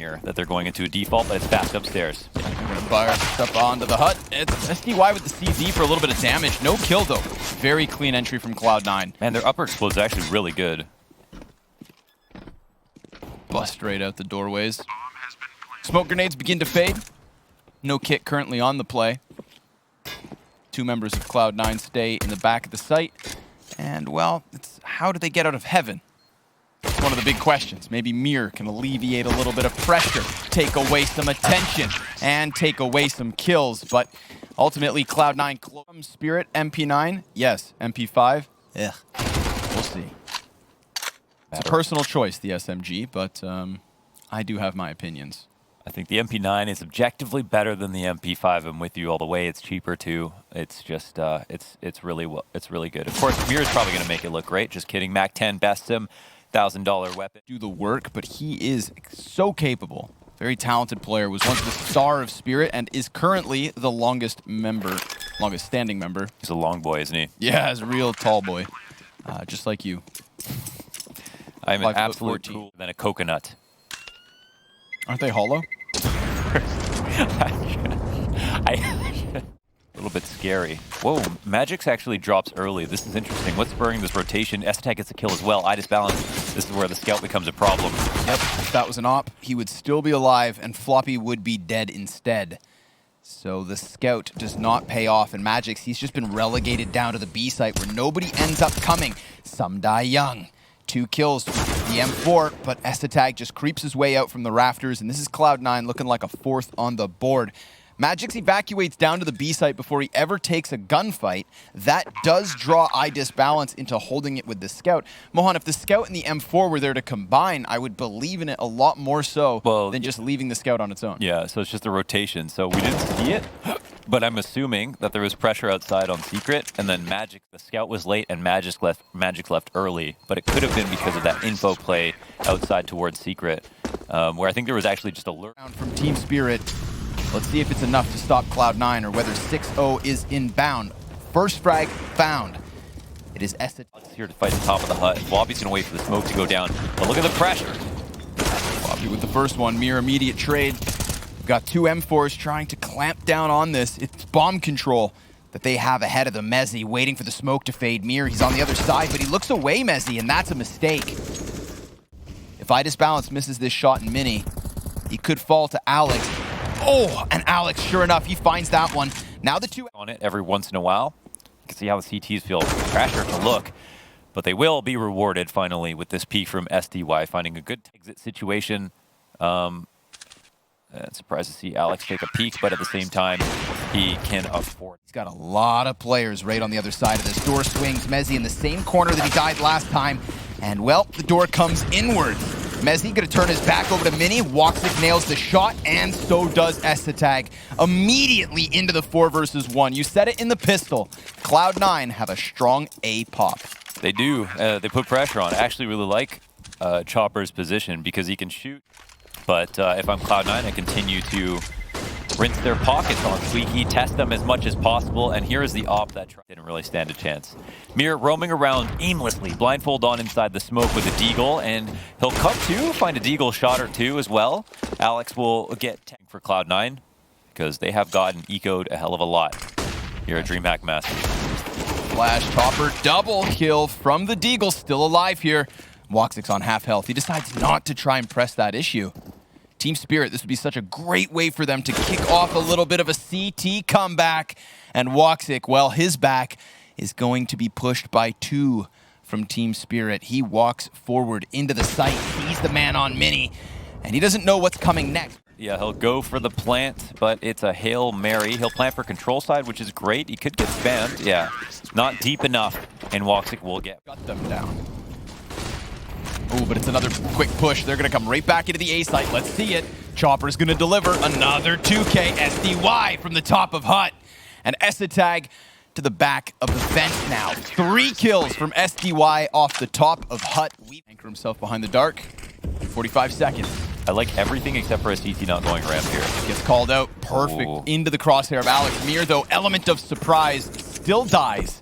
here that they're going into a default, but it's fast upstairs. Fire up onto the hut. It's SDY with the CZ for a little bit of damage. No kill though. Very clean entry from Cloud9. Man, their upper explode is actually really good. Bust right out the doorways. Smoke grenades begin to fade. No kit currently on the play. Two members of Cloud9 stay in the back of the site. And, well, it's how do they get out of heaven? It's one of the big questions. Maybe Mir can alleviate a little bit of pressure, take away some attention, and take away some kills. But ultimately, Cloud9 Spirit, MP9, yes. MP5, ugh. We'll see. It's a personal choice, the SMG, but I do have my opinions. I think the MP9 is objectively better than the MP5. I'm with you all the way. It's cheaper too. It's just it's really good. Of course, Mir is probably going to make it look great. Just kidding. Mac 10 best sim, $1,000 weapon. Do the work, but he is so capable. Very talented player. Was once the star of Spirit and is currently the longest standing member. He's a long boy, isn't he? Yeah, he's a real tall boy, just like you. I'm an absolute cooler than a coconut. Aren't they hollow? A little bit scary. Whoa, magixx actually drops early. This is interesting. What's spurring this rotation? Essetag gets a kill as well. iDISBALANCE. This is where the scout becomes a problem. Yep, if that was an op, he would still be alive, and Floppy would be dead instead. So the scout does not pay off, and magixx, he's just been relegated down to the B site where nobody ends up coming. Some die young. 2 kills with the M4, but Essetag just creeps his way out from the rafters, and this is Cloud9 looking like a 4th on the board. magixx evacuates down to the B site before he ever takes a gunfight. That does draw iDISBALANCE into holding it with the scout. Mohan, if the scout and the M4 were there to combine, I would believe in it a lot more so than just leaving the scout on its own. Yeah, so it's just a rotation. So we didn't see it, but I'm assuming that there was pressure outside on Secret, and then the scout was late, and magixx left early. But it could have been because of that info play outside towards Secret, where I think there was actually just a lurk. From Team Spirit. Let's see if it's enough to stop Cloud9 or whether 6-0 is inbound. First frag found. It is Essetag here to fight the top of the hut. Floppy's going to wait for the smoke to go down, but look at the pressure. Floppy with the first one, Mir immediate trade. We've got 2 M4s trying to clamp down on this. It's bomb control that they have ahead of the mezii, waiting for the smoke to fade. Mir, he's on the other side, but he looks away mezii, and that's a mistake. If iDISBALANCE misses this shot in mini, he could fall to Alex. Oh, and Alex, sure enough, he finds that one. Now the 2 on it every once in a while. You can see how the CTs feel pressure to look, but they will be rewarded finally with this peek from SDY, finding a good exit situation. Surprised to see Alex take a peek, but at the same time, he can afford. He's got a lot of players right on the other side of this. Door swings, mezii in the same corner that he died last time, and well, the door comes inward. mezii gonna turn his back over to Mini. woxic nails the shot, and so does Essetag. Immediately into the 4 versus 1. You said it in the pistol. Cloud9 have a strong A pop. They do. They put pressure on. I actually really like Chopper's position because he can shoot. But if I'm Cloud9, I continue to rinse their pockets on Squeaky, test them as much as possible, and here is the op that didn't really stand a chance. Mir roaming around aimlessly, blindfold on inside the smoke with a deagle, and he'll cut 2, find a deagle shot or 2 as well. Alex will get tank for Cloud9 because they have gotten ecoed a hell of a lot here at DreamHack Masters. Flash Chopper, double kill from the deagle, still alive here. woxic's on half health. He decides not to try and press that issue. Team Spirit, this would be such a great way for them to kick off a little bit of a CT comeback. And woxic, well, his back is going to be pushed by 2 from Team Spirit. He walks forward into the site, sees the man on Mini, and he doesn't know what's coming next. Yeah, he'll go for the plant, but it's a Hail Mary. He'll plant for control side, which is great. He could get spammed. Yeah, not deep enough, and woxic will got them down. Oh, but it's another quick push. They're going to come right back into the A site. Let's see it. Chopper's going to deliver another 2K SDY from the top of hut. And Essetag to the back of the fence now. 3 kills from SDY off the top of hut. Anchor himself behind the dark. 45 seconds. I like everything except for a CT not going ramp here. Gets called out. Perfect. Into the crosshair of Alex. Mir, though, element of surprise, still dies.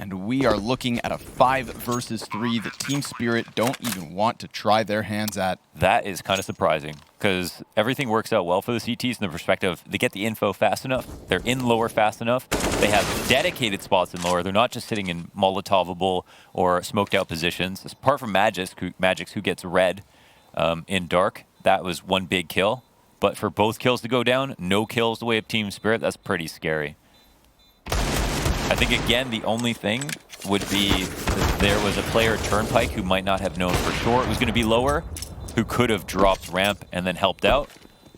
And we are looking at a 5 versus 3 that Team Spirit don't even want to try their hands at. That is kind of surprising, because everything works out well for the CTs in the perspective they get the info fast enough, they're in lower fast enough, they have dedicated spots in lower, they're not just sitting in Molotovable or smoked out positions. Apart from Magixx, who gets red in dark, that was one big kill. But for both kills to go down, no kills the way of Team Spirit, that's pretty scary. I think, again, the only thing would be that there was a player at Turnpike who might not have known for sure it was going to be lower, who could have dropped ramp and then helped out.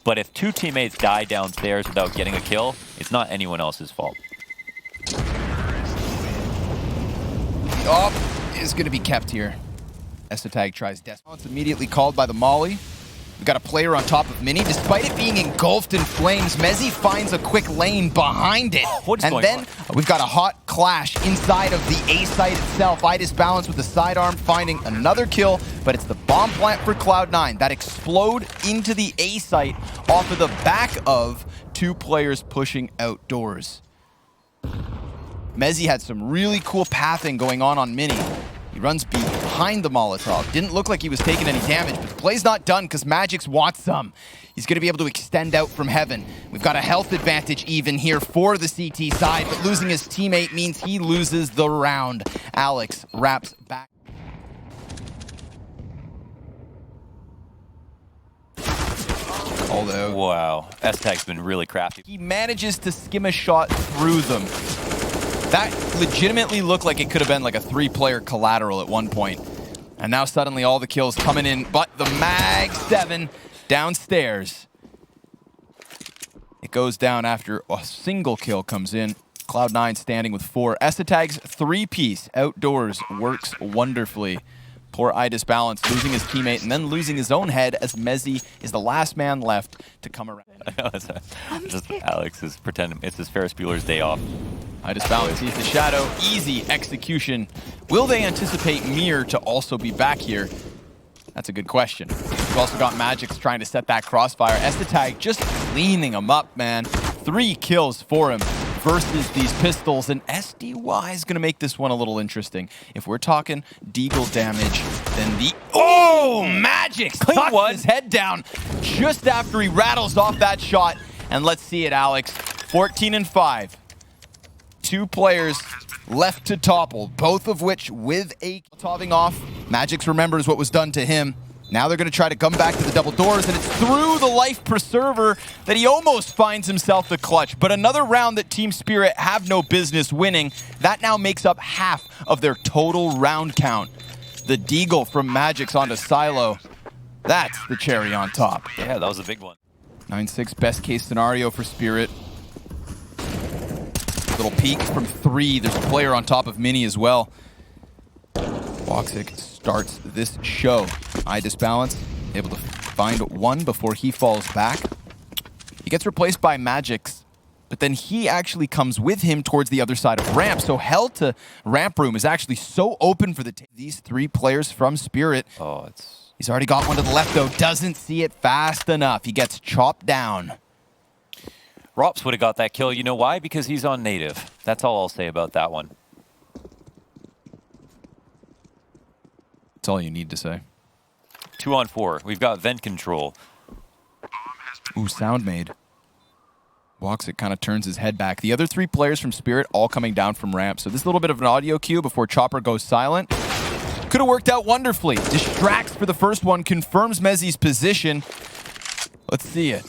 But if two teammates die downstairs without getting a kill, it's not anyone else's fault. Up is going to be kept here. Esotag tries death. It's immediately called by the molly. We've got a player on top of mezii. Despite it being engulfed in flames, mezii finds a quick lane behind it. And then we've got a hot clash inside of the A site itself. iDISBALANCE with the sidearm finding another kill, but it's the bomb plant for Cloud9 that explode into the A site off of the back of two players pushing outdoors. mezii had some really cool pathing going on Mini. He runs behind the Molotov. Didn't look like he was taking any damage, but the play's not done because magixx wants some. He's going to be able to extend out from heaven. We've got a health advantage even here for the CT side, but losing his teammate means he loses the round. Alex wraps back. Although, wow, S-Tag's been really crafty. He manages to skim a shot through them. That legitimately looked like it could have been like a 3-player collateral at one point. And now suddenly all the kills coming in, but the Mag 7 downstairs. It goes down after a single kill comes in. Cloud9 standing with 4. Esotag's 3-piece outdoors works wonderfully. Poor iDISBALANCE losing his teammate and then losing his own head as mezii is the last man left to come around. I know, just Alex is pretending it's his Ferris Bueller's day off. iDISBALANCE sees the shadow, easy execution. Will they anticipate Mir to also be back here? That's a good question. We've also got magixx trying to set that crossfire. Esotag just cleaning him up, man. 3 kills for him versus these pistols, and SDY is going to make this one a little interesting. If we're talking deagle damage, then the... Oh! magixx tucks his head down just after he rattles off that shot. And let's see it, Alex. 14-5. 2 players left to topple, both of which with a topping off. magixx remembers what was done to him. Now they're going to try to come back to the double doors, and it's through the life preserver that he almost finds himself the clutch. But another round that Team Spirit have no business winning. That now makes up half of their total round count. The deagle from magixx onto Silo. That's the cherry on top. Yeah, that was a big one. 9-6 best case scenario for Spirit. Little peek from 3. There's a player on top of mini as well. woxic starts this show. iDISBALANCE able to find one before he falls back. He gets replaced by magixx, but then he actually comes with him towards the other side of ramp. So hell to ramp room is actually so open for these 3 players from Spirit. Oh, He's already got one to the left though. Doesn't see it fast enough. He gets chopped down. ropz would have got that kill. You know why? Because he's on native. That's all I'll say about that one. That's all you need to say. 2 on 4. We've got vent control. Ooh, sound made. woxic kind of turns his head back. The other 3 players from Spirit all coming down from ramp. So this little bit of an audio cue before Chopper goes silent. Could have worked out wonderfully. Distracts for the first one, confirms mezii's position. Let's see it.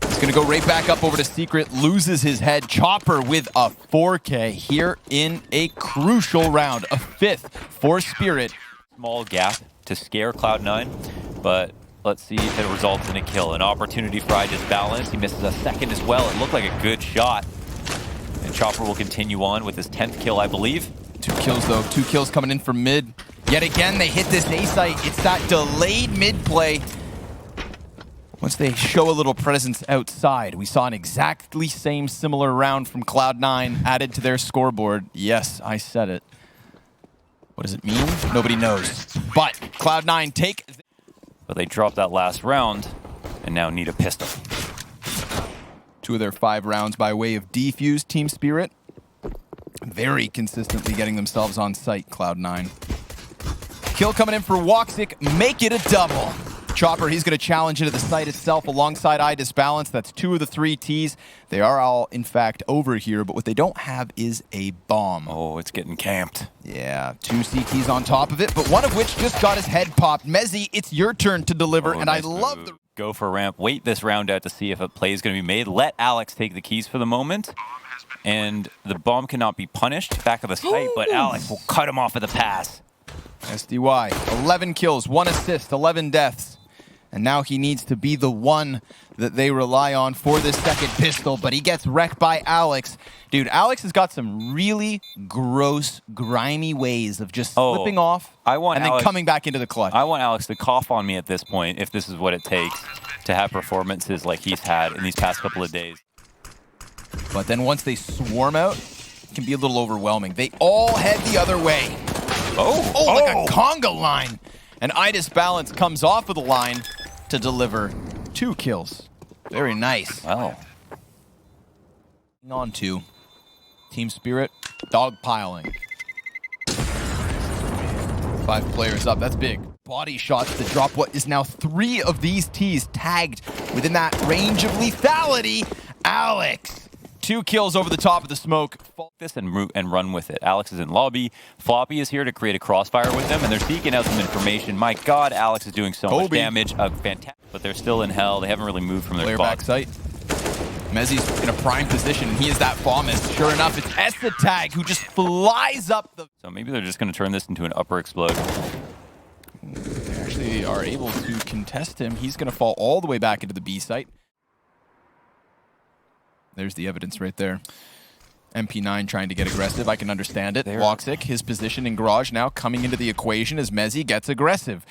He's going to go right back up over to Secret, loses his head. Chopper with a 4K here in a crucial round, a 5th for Spirit. Small gap to scare Cloud9, but let's see if it results in a kill. An opportunity for iDISBALANCE. He misses a second as well. It looked like a good shot. And Chopper will continue on with his 10th kill, I believe. 2 kills though, 2 kills coming in from mid. Yet again, they hit this A site. It's that delayed mid play. Once they show a little presence outside, we saw an exactly same similar round from Cloud9 added to their scoreboard. Yes, I said it. What does it mean? Nobody knows. But Cloud9 take... But they dropped that last round and now need a pistol. 2 of their 5 rounds by way of defuse Team Spirit. Very consistently getting themselves on site, Cloud9. Kill coming in for woxic, make it a double. Chopper, he's going to challenge into the site itself alongside iDISBALANCE. That's 2 of the 3 Ts. They are all, in fact, over here, but what they don't have is a bomb. Oh, it's getting camped. Yeah, 2 CTs on top of it, but one of which just got his head popped. mezii, it's your turn to deliver, and nice I love move. the... Go for ramp, wait this round out to see if a play is going to be made. Let Alex take the keys for the moment, and the bomb cannot be punished. Back of the site, but Alex will cut him off with a pass. SDY, 11 kills, 1 assist, 11 deaths. And now he needs to be the one that they rely on for this second pistol, but he gets wrecked by Alex. Dude, Alex has got some really gross, grimy ways of just slipping off and then coming back into the clutch. I want Alex to cough on me at this point if this is what it takes to have performances like he's had in these past couple of days. But then once they swarm out, it can be a little overwhelming. They all head the other way. Like a conga line. And iDISBALANCE comes off of the line to deliver 2 kills. Very nice. Wow. On to Team Spirit, dogpiling. 5 players up, that's big. Body shots to drop what is now 3 of these Ts tagged within that range of lethality. Alex, 2 kills over the top of the smoke. This and run with it. Alex is in lobby. Floppy is here to create a crossfire with them, and they're seeking out some information. My God, Alex is doing so much damage. Fantastic, but they're still in hell. They haven't really moved from their spot. Back site. mezii's in a prime position, and he is that bombist. Sure enough, it's Estetag who just flies up the... So maybe they're just going to turn this into an upper explode. They actually are able to contest him. He's going to fall all the way back into the B site. There's the evidence right there. MP9 trying to get aggressive. I can understand it. woxic, his position in garage now coming into the equation as mezii gets aggressive.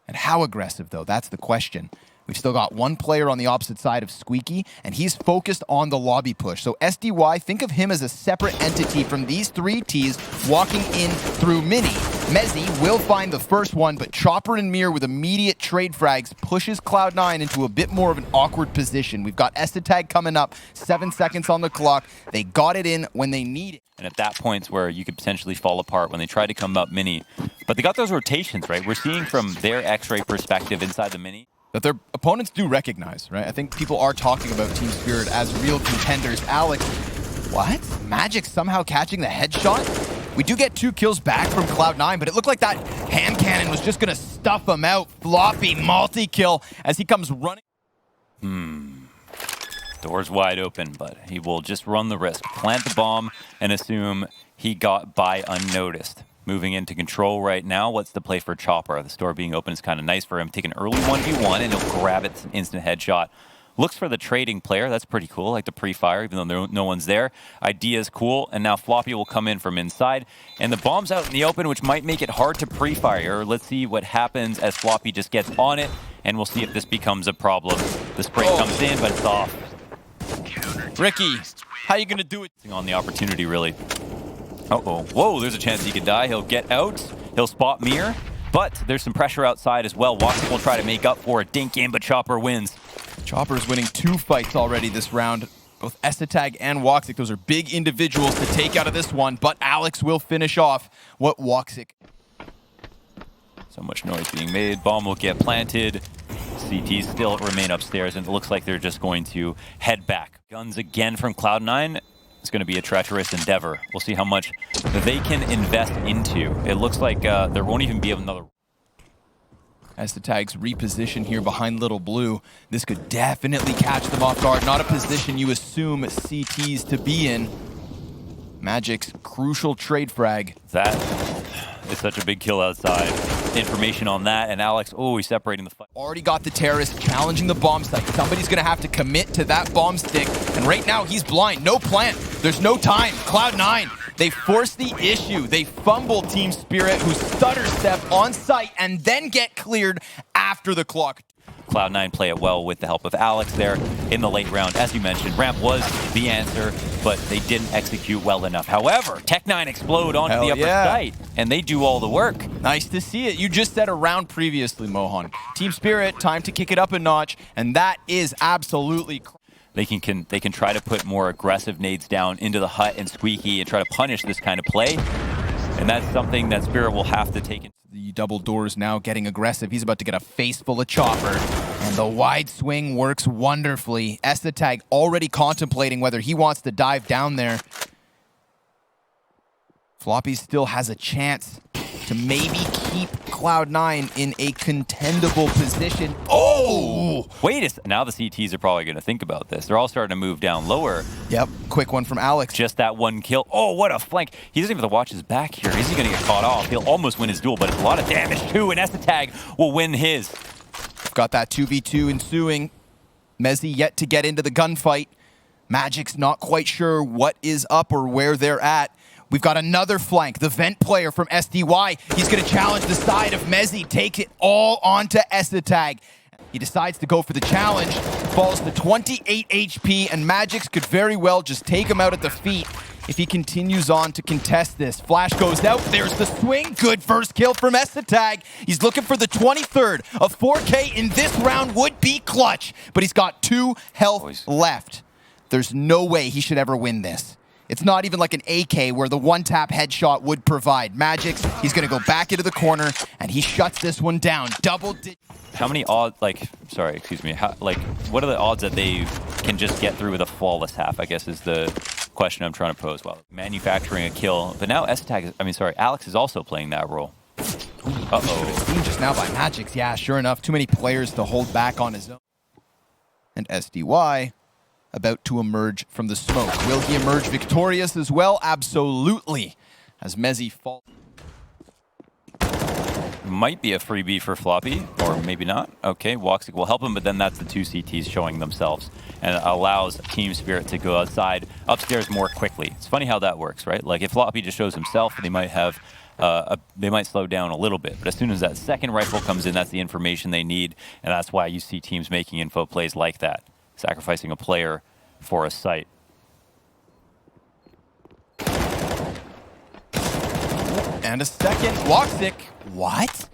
And how aggressive, though? That's the question. We've still got 1 player on the opposite side of Squeaky, and he's focused on the lobby push. So SDY, think of him as a separate entity from these 3 Ts walking in through mini. mezii will find the first one, but Chopper and Mir with immediate trade frags pushes Cloud9 into a bit more of an awkward position. We've got Estetag coming up, 7 seconds on the clock. They got it in when they need it. And at that point's where you could potentially fall apart when they try to come up mini. But they got those rotations, right? We're seeing from their X-ray perspective inside the mini that their opponents do recognize, right? I think people are talking about Team Spirit as real contenders. Alex, what? magixx somehow catching the headshot? We do get 2 kills back from Cloud9, but it looked like that hand cannon was just going to stuff him out. Floppy multi-kill as he comes running. Door's wide open, but he will just run the risk. Plant the bomb and assume he got by unnoticed. Moving into control right now. What's the play for Chopper? The store being open is kind of nice for him. Take an early 1v1 and he'll grab it. It's an instant headshot. Looks for the trading player. That's pretty cool. Like the pre-fire, even though no one's there. Idea is cool. And now Floppy will come in from inside. And the bomb's out in the open, which might make it hard to pre-fire. Let's see what happens as Floppy just gets on it. And we'll see if this becomes a problem. The spray comes in, but it's off. Ricky, how you going to do it? On the opportunity, really. Uh-oh. Whoa, there's a chance he could die. He'll get out. He'll spot Mir. But there's some pressure outside as well. woxic will try to make up for it. Dink in, but Chopper wins. Chopper's winning 2 fights already this round. Both Estetag and woxic, those are big individuals to take out of this one. But Alex will finish off what woxic. So much noise being made. Bomb will get planted. CTs still remain upstairs, and it looks like they're just going to head back. Guns again from Cloud9. It's going to be a treacherous endeavor. We'll see how much they can invest into. It looks like there won't even be another. As the tags reposition here behind Little Blue, this could definitely catch them off guard. Not a position you assume CTs to be in. magixx crucial trade frag. That is such a big kill outside. Information on that, and Alex, he's separating the fight. Already got the terrorist challenging the bomb site. Somebody's going to have to commit to that bomb stick, and right now he's blind. No plant. There's no time. Cloud9, they force the issue. They fumble Team Spirit, who stutter step on site and then get cleared after the clock. Cloud9 play it well with the help of Alex there in the late round. As you mentioned, ramp was the answer, but they didn't execute well enough. However, Tech9 explode onto the upper site, and they do all the work. Nice to see it. You just said a round previously, Mohan. Team Spirit, time to kick it up a notch, and that is absolutely... they can try to put more aggressive nades down into the hut and Squeaky and try to punish this kind of play. And that's something that Spirit will have to take. The double doors now getting aggressive. He's about to get a face full of chopper. And the wide swing works wonderfully. ESSATAG already contemplating whether he wants to dive down there. floppy still has a chance to maybe keep Cloud9 in a contendable position. Oh! Wait, now the CTs are probably going to think about this. They're all starting to move down lower. Yep, quick one from Alex. Just that one kill. Oh, what a flank. He doesn't even have to watch his back here. Is he going to get caught off? He'll almost win his duel, but it's a lot of damage too, and ESSATAG will win his. Got that 2v2 ensuing. mezii yet to get into the gunfight. magixx not quite sure what is up or where they're at. We've got another flank, the vent player from SDY. He's going to challenge the side of mezii, take it all onto ESSATAG. He decides to go for the challenge, falls to 28 HP, and magixx could very well just take him out at the feet if he continues on to contest this. Flash goes out, there's the swing. Good first kill from ESSATAG. He's looking for the 23rd of 4K in this round would be clutch, but he's got 2 health left. There's no way he should ever win this. It's not even like an AK where the one-tap headshot would provide. magixx, he's going to go back into the corner, and he shuts this one down. How many odds, sorry, excuse me, what are the odds that they can just get through with a flawless half, I guess is the question I'm trying to pose. Well, manufacturing a kill, but now Alex is also playing that role. Uh-oh. Seen just now by magixx. Yeah, sure enough, too many players to hold back on his own. And SDY about to emerge from the smoke. Will he emerge victorious as well? Absolutely. As mezii falls. Might be a freebie for floppy, or maybe not. Okay, woxic will help him, but then that's the 2 CTs showing themselves, and it allows Team Spirit to go outside upstairs more quickly. It's funny how that works, right? Like if floppy just shows himself, they might have they might slow down a little bit, but as soon as that second rifle comes in, that's the information they need, and that's why you see teams making info plays like that, sacrificing a player for a site. And a second. woxic. What?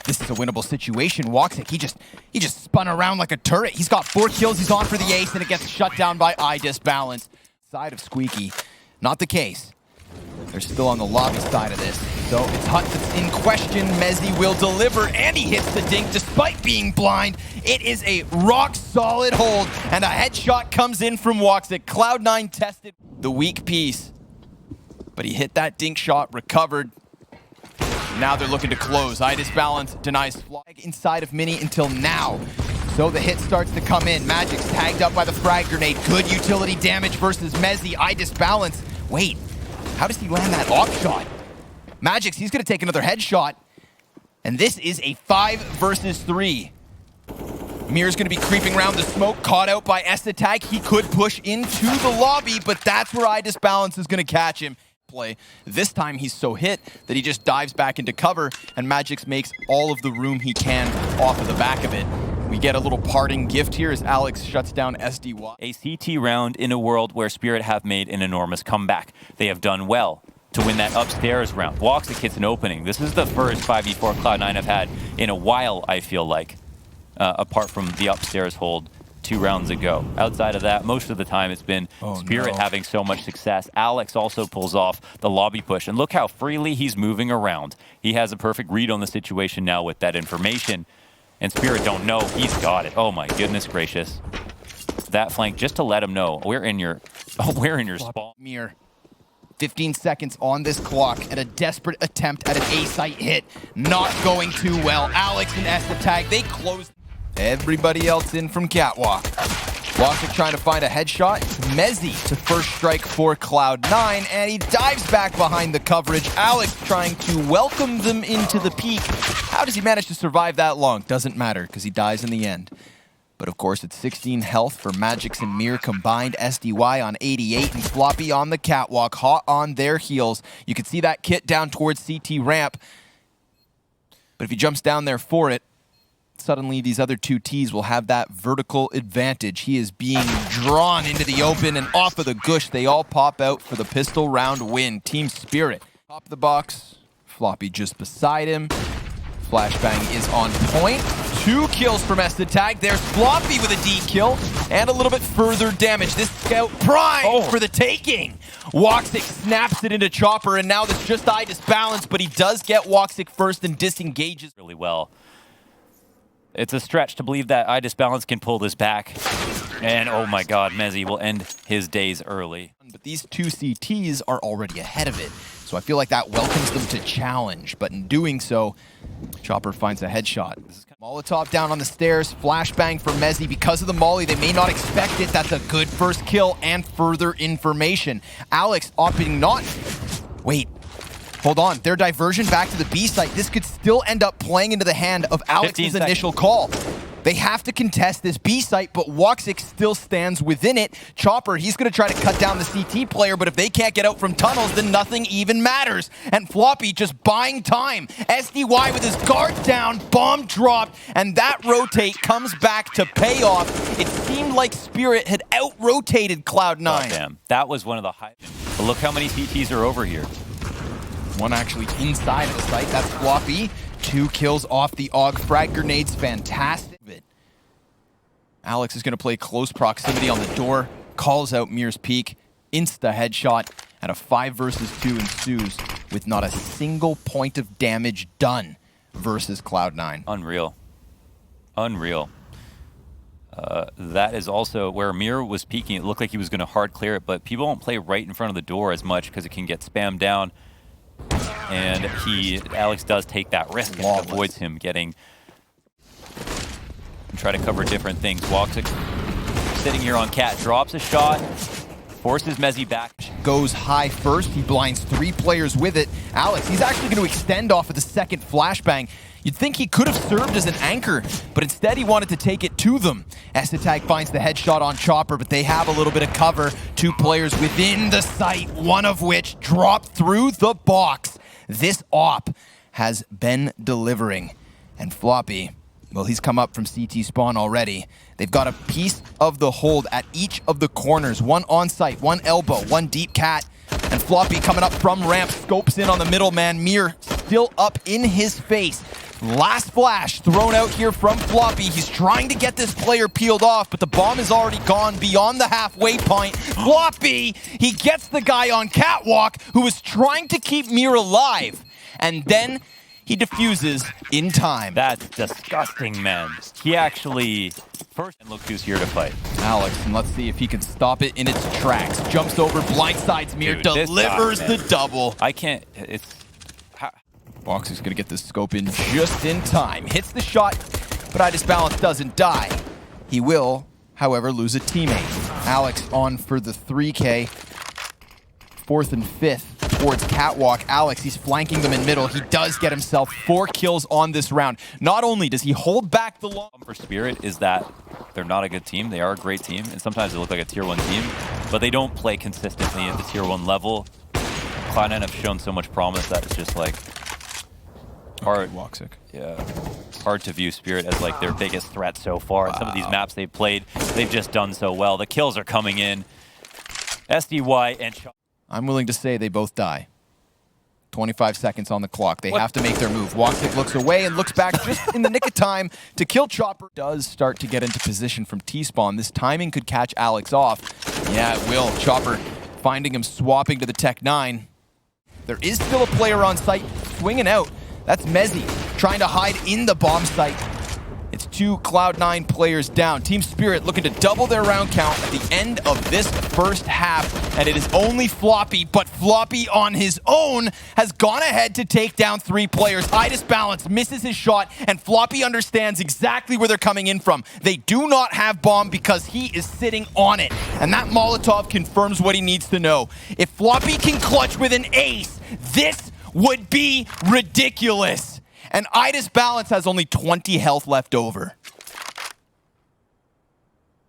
This is a winnable situation. woxic, he just spun around like a turret. He's got 4 kills. He's on for the ace, and it gets shut down by iDISBALANCE. Side of Squeaky. Not the case. They're still on the lobby side of this. So it's hut that's in question. mezii will deliver, and he hits the dink despite being blind. It is a rock-solid hold, and a headshot comes in from woxic. Cloud9 tested the weak piece, but he hit that dink shot, recovered. Now they're looking to close. iDISBALANCE denies flag inside of Mini until now. So the hit starts to come in. magixx tagged up by the frag grenade. Good utility damage versus mezii. iDISBALANCE. Wait, how does he land that op shot? magixx, he's going to take another headshot. And this is a 5 versus 3. Mir's going to be creeping around the smoke, caught out by ESSATAG. He could push into the lobby, but that's where iDISBALANCE is going to catch him. Play. This time he's so hit that he just dives back into cover, and magixx makes all of the room he can off of the back of it. We get a little parting gift here as Alex shuts down SDY. A CT round in a world where Spirit have made an enormous comeback. They have done well to win that upstairs round. woxic hits an opening. This is the first 5v4 Cloud9 have had in a while, I feel like, apart from the upstairs hold 2 rounds ago. Outside of that, most of the time it's been Spirit having so much success. Alex also pulls off the lobby push, and look how freely he's moving around. He has a perfect read on the situation now with that information, and Spirit don't know. He's got it. Oh my goodness gracious. That flank, just to let him know, we're in your spawn. Mir. 15 seconds on this clock, and a desperate attempt at an A-site hit. Not going too well. Alex and ESSATAG, they close. Everybody else in from Catwalk. woxic trying to find a headshot. mezii to first strike for Cloud9, and he dives back behind the coverage. Alex trying to welcome them into the peak. How does he manage to survive that long? Doesn't matter, because he dies in the end. But of course, it's 16 health for magixx and Mir combined. SDY on 88 and floppy on the catwalk, hot on their heels. You can see that kit down towards CT ramp. But if he jumps down there for it, suddenly these other 2 Ts will have that vertical advantage. He is being drawn into the open, and off of the gush, they all pop out for the pistol round win. Team Spirit. Top of the box, floppy just beside him. Flashbang is on point. 2 kills from Tag. There's Floppy with a D kill and a little bit further damage. This scout prime for the taking. woxic snaps it into Chopper, and now there's just iDISBALANCE, but he does get woxic first and disengages really well. It's a stretch to believe that iDISBALANCE can pull this back. And oh my god, mezii will end his days early. But these 2 CTs are already ahead of it, so I feel like that welcomes them to challenge. But in doing so, Chopper finds a headshot. Molotov down on the stairs, flashbang for mezii. Because of the molly, they may not expect it. That's a good first kill and further information. Alex opting not... Wait. Hold on. Their diversion back to the B site. This could still end up playing into the hand of Alex's initial call. They have to contest this B site, but woxic still stands within it. Chopper, he's going to try to cut down the CT player, but if they can't get out from tunnels, then nothing even matters. And Floppy just buying time. SDY with his guards down, bomb dropped, and that rotate comes back to pay off. It seemed like Spirit had out-rotated Cloud9. Oh, damn. That was one of the high... But look how many CTs are over here. One actually inside of the site. That's Floppy. 2 kills off the AUG. Frag grenades, fantastic. Alex is going to play close proximity on the door. Calls out Mir's peak. Insta headshot. And a 5 versus 2 ensues with not a single point of damage done versus Cloud9. Unreal. Unreal. That is also where Mir was peeking. It looked like he was going to hard clear it, but people don't play right in front of the door as much because it can get spammed down. And Alex does take that risk and avoids him getting... Try to cover different things. woxic sitting here on Cat, drops a shot, forces mezii back. Goes high first. He blinds 3 players with it. Alex, he's actually going to extend off of the second flashbang. You'd think he could have served as an anchor, but instead he wanted to take it to them. Tag finds the headshot on Chopper, but they have a little bit of cover. 2 players within the site, one of which dropped through the box. This op has been delivering. And Floppy, well, he's come up from CT spawn already. They've got a piece of the hold at each of the corners. One on site, one elbow, one deep cat. And Floppy coming up from ramp, scopes in on the middle man. Mir still up in his face. Last flash thrown out here from Floppy. He's trying to get this player peeled off, but the bomb is already gone beyond the halfway point. Floppy, he gets the guy on catwalk who was trying to keep Mir alive. And then he defuses in time. That's disgusting, man. He actually first and look who's here to fight. Alex, and let's see if he can stop it in its tracks. Jumps over, blindsides Mir, delivers the double. I can't, it's... woxic's gonna get the scope in just in time. Hits the shot, but iDISBALANCE doesn't die. He will, however, lose a teammate. Alex on for the 3K. 4th and 5th towards catwalk. Alex, he's flanking them in middle. He does get himself 4 kills on this round. Not only does he hold back the long... For Spirit is that they're not a good team. They are a great team, and sometimes they look like a tier 1 team, but they don't play consistently at the tier 1 level. Cloud9 have shown so much promise that it's just like hard. woxic. Yeah, hard to view Spirit as like their biggest threat so far. Some of these maps they've played, they've just done so well. The kills are coming in. SDY and... I'm willing to say they both die. 25 seconds on the clock. They have to make their move. woxic looks away and looks back just in the nick of time to kill Chopper. Does start to get into position from T-spawn. This timing could catch Alex off. Yeah, it will. Chopper finding him swapping to the Tech-9. There is still a player on site swinging out. That's mezii trying to hide in the bomb site. It's 2 Cloud9 players down. Team Spirit looking to double their round count at the end of this first half. And it is only Floppy, but Floppy on his own has gone ahead to take down 3 players. iDISBALANCE misses his shot, and Floppy understands exactly where they're coming in from. They do not have bomb because he is sitting on it. And that Molotov confirms what he needs to know. If Floppy can clutch with an ace, this would be ridiculous. And iDISBALANCE has only 20 health left over.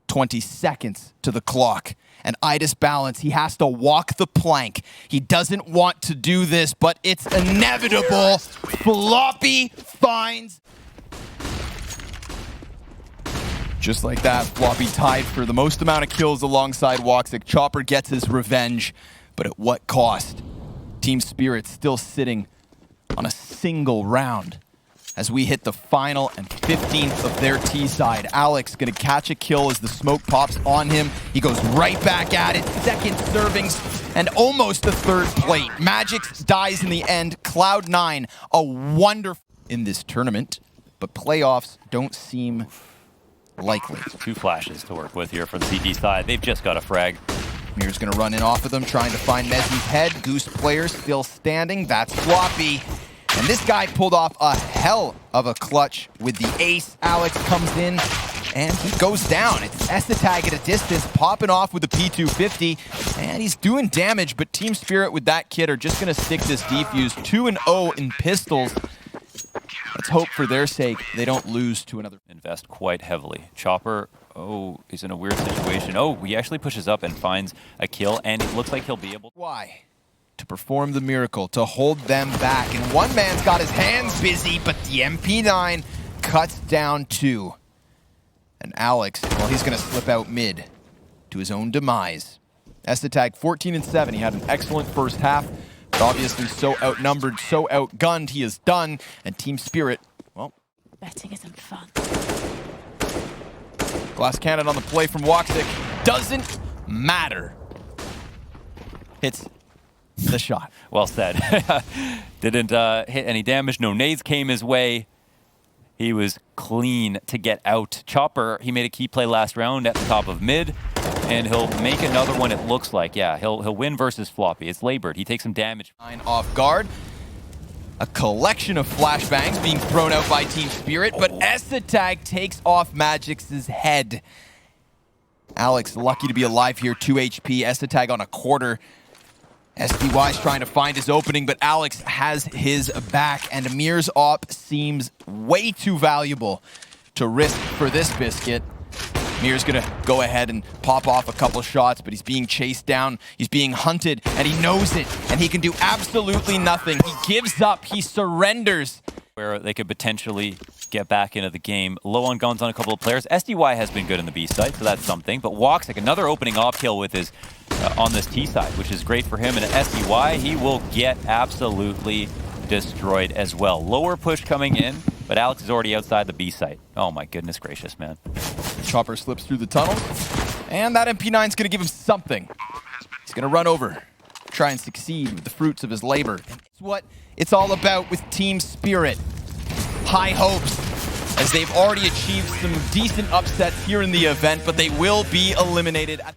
20 seconds to the clock. And iDISBALANCE, he has to walk the plank. He doesn't want to do this, but it's inevitable. Floppy finds... Just like that, Floppy tied for the most amount of kills alongside woxic. Chopper gets his revenge, but at what cost? Team Spirit still sitting on a single round as we hit the final and 15th of their T side. Alex gonna catch a kill as the smoke pops on him. He goes right back at it. Second servings and almost the third plate. Magixx dies in the end. Cloud9, a wonderful in this tournament, but playoffs don't seem likely. 2 flashes to work with here from the CT side. They've just got a frag. Mir's gonna run in off of them, trying to find mezii's head. Goose players still standing. That's floppy. And this guy pulled off a hell of a clutch with the ace. Alex comes in, and he goes down. It's Estetag at a distance, popping off with the P250, and he's doing damage, but Team Spirit with that kit are just going to stick this defuse. 2-0 in pistols. Let's hope for their sake they don't lose to another. Invest quite heavily. Chopper, oh, he's in a weird situation. Oh, he actually pushes up and finds a kill, and it looks like he'll be able to... Why? To perform the miracle, to hold them back. And one man's got his hands busy, but the MP9 cuts down 2. And Alex, well, he's going to slip out mid to his own demise. Estetag 14-7. He had an excellent first half, but obviously so outnumbered, so outgunned, he is done. And Team Spirit, well... Betting isn't fun. Glass cannon on the play from woxic. Doesn't matter. Hits the shot. Well said. Didn't hit any damage. No nades came his way. He was clean to get out. Chopper, he made a key play last round at the top of mid, and he'll make another one, it looks like. Yeah, he'll win versus floppy. It's labored. He takes some damage. Off guard. A collection of flashbangs being thrown out by Team Spirit, but Estetag takes off magixx's head. Alex lucky to be alive here. 2 HP. Estetag on a quarter. SDY's trying to find his opening, but Alex has his back, and Amir's op seems way too valuable to risk for this biscuit. Amir's gonna go ahead and pop off a couple shots, but he's being chased down, he's being hunted, and he knows it, and he can do absolutely nothing. He gives up, he surrenders. Where they could potentially get back into the game. Low on guns on a couple of players. SDY has been good in the B side, so that's something, but woxic, another opening op kill with his on this T side, which is great for him. And at SDY, he will get absolutely destroyed as well. Lower push coming in, but Alex is already outside the B site. Oh my goodness gracious, man. Chopper slips through the tunnel, and that MP9's gonna give him something. He's gonna run over, try and succeed with the fruits of his labor. And it's what it's all about with Team Spirit. High hopes, as they've already achieved some decent upsets here in the event, but they will be eliminated.